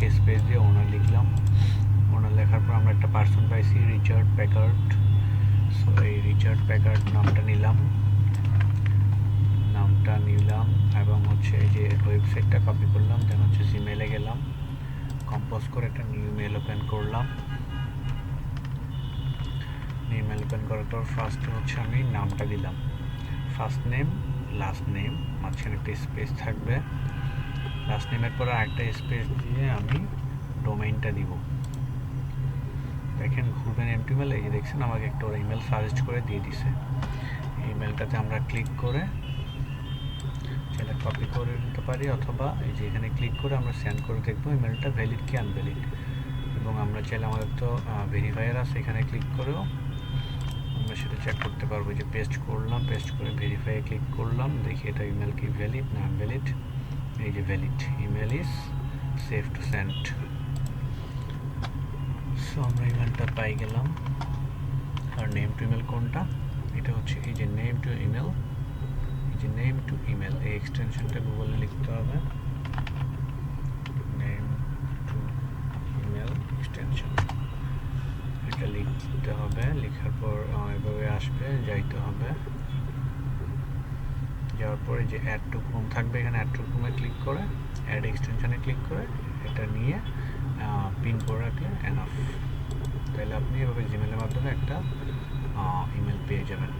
লিখে স্পেস দিয়ে ওনার লিখলাম। ওনার লেখার পর আমরা একটা পার্সন পাইছি, রিচার্ড প্যাকার্ড। সো এই রিচার্ড প্যাকার্ড নামটা নিলাম এবং হচ্ছে এই যে ওয়েবসাইটটা কপি করলাম, দেন হচ্ছে জিমেইলে গেলাম, কম্পোজ করে একটা নিউ মেল ওপেন করলাম। নিউ মেল ওপেন করার পর ফার্স্টে হচ্ছে আমি নামটা দিলাম, ফার্স্ট নেম লাস্ট নেম, মাঝখানে একটা স্পেস থাকবে। লাস্ট নেমের পর আরেকটা স্পেস দিয়ে আমি ডোমেইনটা দিব। দেখেন ঘুরবেন এমটি মেল, এই যে দেখছেন আমাকে একটা ওরা ইমেল সাজেস্ট করে দিয়ে দিছে। এই ইমেলটাতে আমরা ক্লিক করে সেটা কপি করে নিতে পারি, অথবা এই যে এখানে ক্লিক করে আমরা সেন্ড করে দেখবো ইমেলটা ভ্যালিড কি আনভ্যালিড। এবং আমরা চাইলে আমাদের তো ভেরিফায়ার আছে, এখানে ক্লিক করেও আমরা সেটা চেক করতে পারবো। যে পেস্ট করলাম, পেস্ট করে ভেরিফাইয়ে ক্লিক করলাম, দেখি এটা ইমেল কি ভ্যালিড না আনভ্যালিড। এই যে valid, email is save to send. So আমরা ইমেলটা পাই গেলাম। আর নেম টু ইমেল কোনটা, এটা হচ্ছে এই যে নেম টু ইমেল, এই যে নেম টু ইমেল, এই এক্সটেনশনটা গুগলে লিখতে হবে, নেম টু ইমেল এক্সটেনশন, এটা লিখতে হবে। লেখার পর এভাবে আসবে, যাইতে হবে। যাওয়ার পরে যে অ্যাড টু ক্রোম থাকবে, এখানে অ্যাড টু ক্রোমে ক্লিক করে অ্যাড এক্সটেনশনে ক্লিক করে এটা নিয়ে পিন করে রাখলে এনাফ। তাহলে আপনি এভাবে জিমেলের মাধ্যমে একটা ইমেল পেয়ে যাবেন।